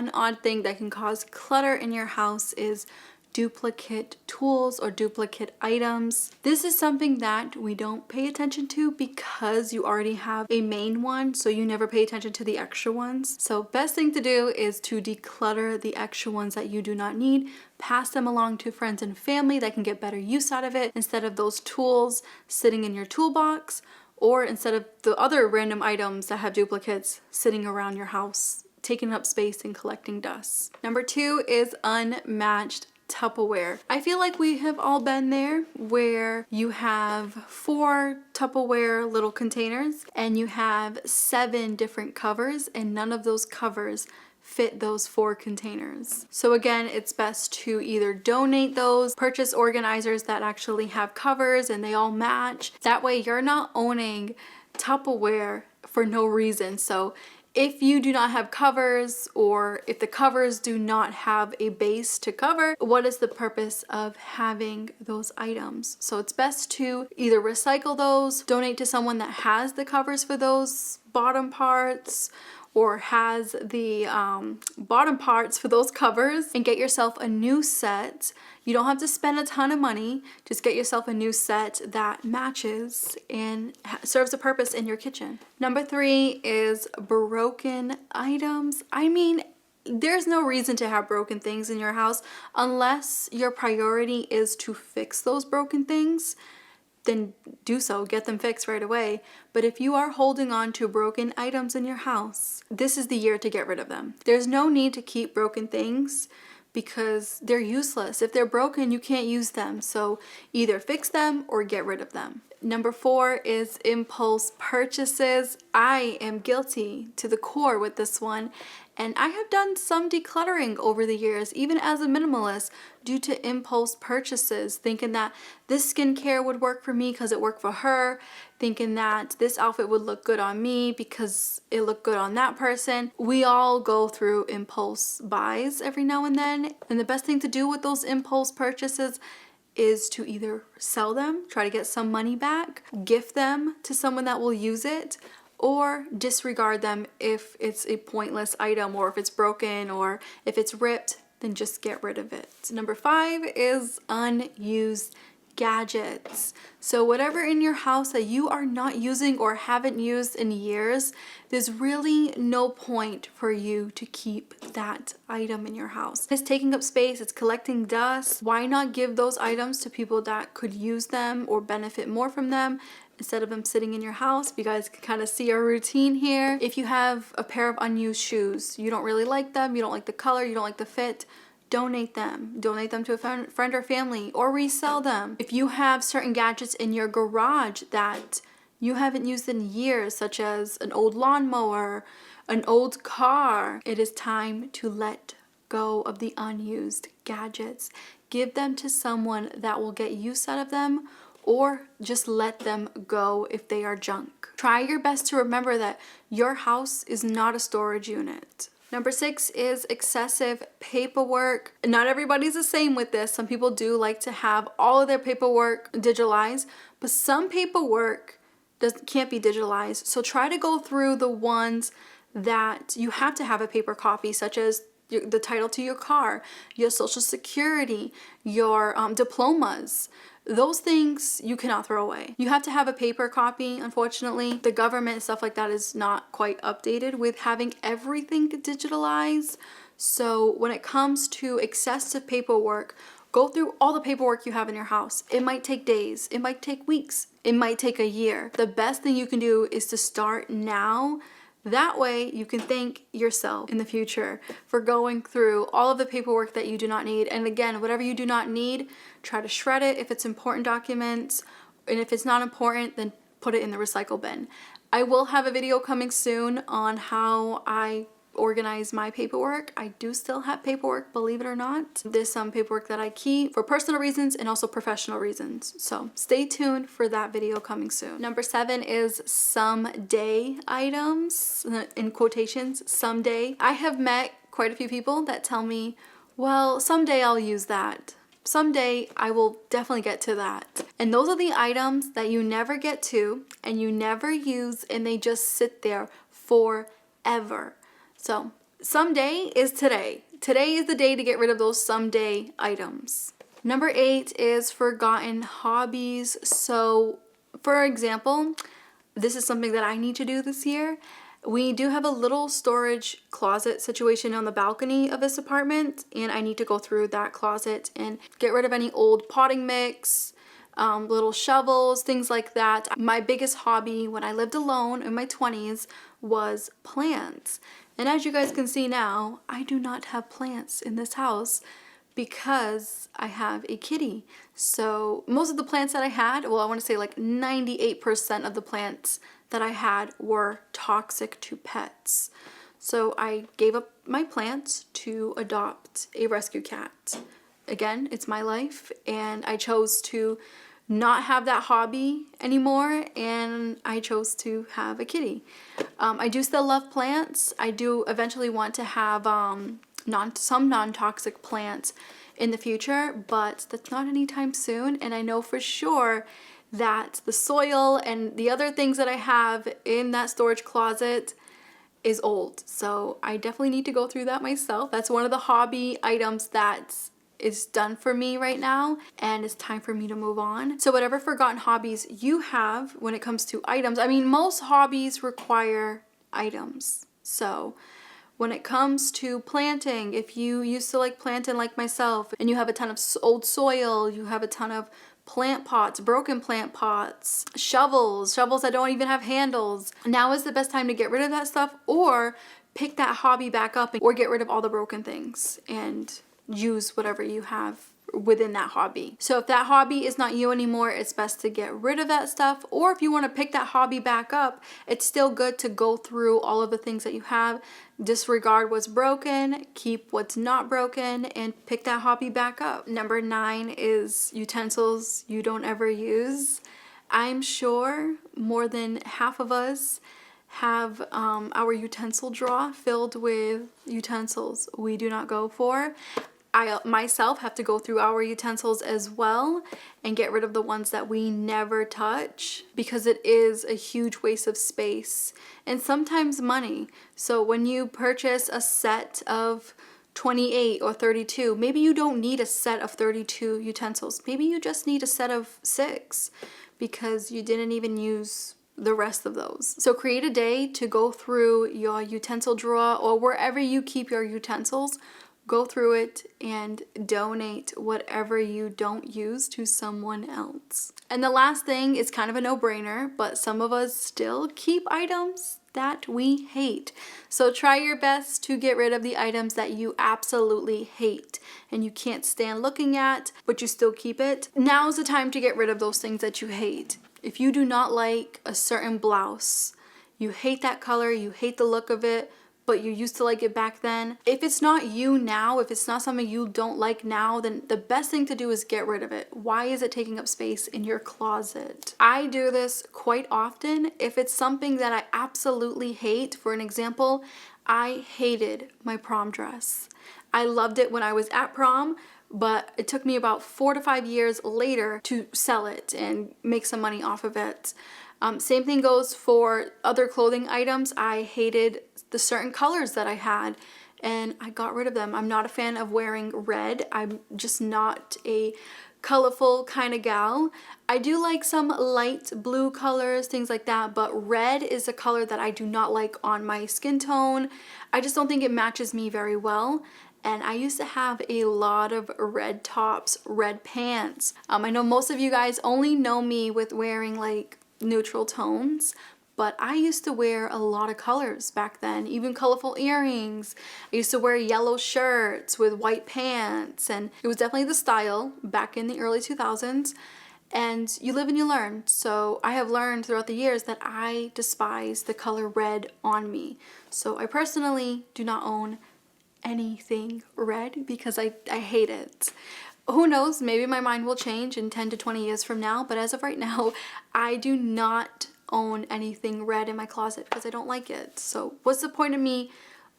one odd thing that can cause clutter in your house is duplicate tools or duplicate items. This is something that we don't pay attention to because you already have a main one, so you never pay attention to the extra ones. So best thing to do is to declutter the extra ones that you do not need. Pass them along to friends and family that can get better use out of it instead of those tools sitting in your toolbox, or instead of the other random items that have duplicates sitting around your house, taking up space and collecting dust. Number 2 is unmatched Tupperware. I feel like we have all been there where you have 4 Tupperware little containers and you have 7 different covers and none of those covers fit those 4 containers. So again, it's best to either donate those, purchase organizers that actually have covers and they all match. That way you're not owning Tupperware for no reason. So if you do not have covers, or if the covers do not have a base to cover, what is the purpose of having those items? So it's best to either recycle those, donate to someone that has the covers for those bottom parts, or has the bottom parts for those covers, and get yourself a new set. You don't have to spend a ton of money, just get yourself a new set that matches and serves a purpose in your kitchen. Number 3 is broken items. I mean, there's no reason to have broken things in your house unless your priority is to fix those broken things. Then do so, get them fixed right away. But if you are holding on to broken items in your house, this is the year to get rid of them. There's no need to keep broken things because they're useless. If they're broken, you can't use them. So either fix them or get rid of them. Number 4 is impulse purchases. I am guilty to the core with this one. And I have done some decluttering over the years, even as a minimalist, due to impulse purchases, thinking that this skincare would work for me because it worked for her, thinking that this outfit would look good on me because it looked good on that person. We all go through impulse buys every now and then, and the best thing to do with those impulse purchases is to either sell them, try to get some money back, gift them to someone that will use it, or disregard them if it's a pointless item, or if it's broken, or if it's ripped, then just get rid of it. Number 5 is unused gadgets. So whatever in your house that you are not using or haven't used in years, there's really no point for you to keep that item in your house. It's taking up space, it's collecting dust. Why not give those items to people that could use them or benefit more from them, instead of them sitting in your house? You guys can kind of see our routine here. If you have a pair of unused shoes, you don't really like them, you don't like the color, you don't like the fit, donate them. Donate them to a friend or family, or resell them. If you have certain gadgets in your garage that you haven't used in years, such as an old lawnmower, an old car, it is time to let go of the unused gadgets. Give them to someone that will get use out of them, or just let them go if they are junk. Try your best to remember that your house is not a storage unit. Number 6 is excessive paperwork. Not everybody's the same with this. Some people do like to have all of their paperwork digitalized, but some paperwork can't be digitalized. So try to go through the ones that you have to have a paper copy, such as the title to your car, your social security, your diplomas. Those things you cannot throw away. You have to have a paper copy, unfortunately. The government and stuff like that is not quite updated with having everything digitalized. So when it comes to excessive paperwork, go through all the paperwork you have in your house. It might take days, it might take weeks, it might take a year. The best thing you can do is to start now. That way you can thank yourself in the future for going through all of the paperwork that you do not need. And again, whatever you do not need, try to shred it if it's important documents. And if it's not important, then put it in the recycle bin. I will have a video coming soon on how I organize my paperwork. I do still have paperwork, believe it or not. There's some paperwork that I keep for personal reasons and also professional reasons. So stay tuned for that video coming soon. Number 7 is someday items, in quotations, someday. I have met quite a few people that tell me, well, someday I'll use that. Someday I will definitely get to that. And those are the items that you never get to and you never use, and they just sit there forever. So Someday is today. Today is the day to get rid of those someday items. Number 8 is forgotten hobbies. So, for example, this is something that I need to do this year. We do have a little storage closet situation on the balcony of this apartment, and I need to go through that closet and get rid of any old potting mix, little shovels, things like that. My biggest hobby when I lived alone in my 20s was plants. And as you guys can see now, I do not have plants in this house because I have a kitty. So most of the plants that I had, well, I want to say like 98% of the plants that I had were toxic to pets. So I gave up my plants to adopt a rescue cat. Again, it's my life, and I chose to not have that hobby anymore, and I chose to have a kitty. I do still love plants. I do eventually want to have some non-toxic plants in the future, but that's not anytime soon. And I know for sure that the soil and the other things that I have in that storage closet is old. So I definitely need to go through that myself. That's one of the hobby items that is done for me right now, and it's time for me to move on. So whatever forgotten hobbies you have when it comes to items, I mean, most hobbies require items. So when it comes to planting, if you used to like planting like myself and you have a ton of old soil, you have a ton of plant pots, broken plant pots, shovels that don't even have handles, now is the best time to get rid of that stuff, or pick that hobby back up, or get rid of all the broken things and use whatever you have within that hobby. So if that hobby is not you anymore, it's best to get rid of that stuff. Or if you want to pick that hobby back up, it's still good to go through all of the things that you have, disregard what's broken, keep what's not broken, and pick that hobby back up. Number 9 is utensils you don't ever use. I'm sure more than half of us have our utensil drawer filled with utensils we do not go for. I myself have to go through our utensils as well and get rid of the ones that we never touch, because it is a huge waste of space and sometimes money. So when you purchase a set of 28 or 32, maybe you don't need a set of 32 utensils. Maybe you just need a set of 6 because you didn't even use the rest of those. So create a day to go through your utensil drawer or wherever you keep your utensils. Go through it and donate whatever you don't use to someone else. And the last thing is kind of a no-brainer, but some of us still keep items that we hate. So try your best to get rid of the items that you absolutely hate and you can't stand looking at, but you still keep it. Now's the time to get rid of those things that you hate. If you do not like a certain blouse, you hate that color, you hate the look of it, but you used to like it back then. If it's not you now, if it's not something you don't like now, then the best thing to do is get rid of it. Why is it taking up space in your closet? I do this quite often. If it's something that I absolutely hate, for an example, I hated my prom dress. I loved it when I was at prom, but it took me about 4 to 5 years later to sell it and make some money off of it. Same thing goes for other clothing items. I hated the certain colors that I had and I got rid of them. I'm not a fan of wearing red. I'm just not a colorful kind of gal. I do like some light blue colors, things like that, but red is a color that I do not like on my skin tone. I just don't think it matches me very well. And I used to have a lot of red tops, red pants. I know most of you guys only know me with wearing like neutral tones, but I used to wear a lot of colors back then, even colorful earrings. I used to wear yellow shirts with white pants, and it was definitely the style back in the early 2000s. And you live and you learn. So I have learned throughout the years that I despise the color red on me. So I personally do not own anything red because I hate it. Who knows, maybe my mind will change in 10 to 20 years from now, but as of right now, I do not own anything red in my closet because I don't like it. So what's the point of me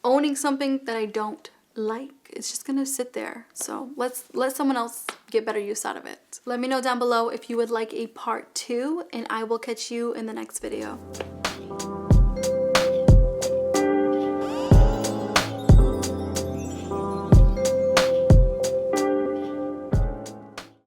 owning something that I don't like? It's just gonna sit there. So let someone else get better use out of it. Let me know down below if you would like a part 2, and I will catch you in the next video.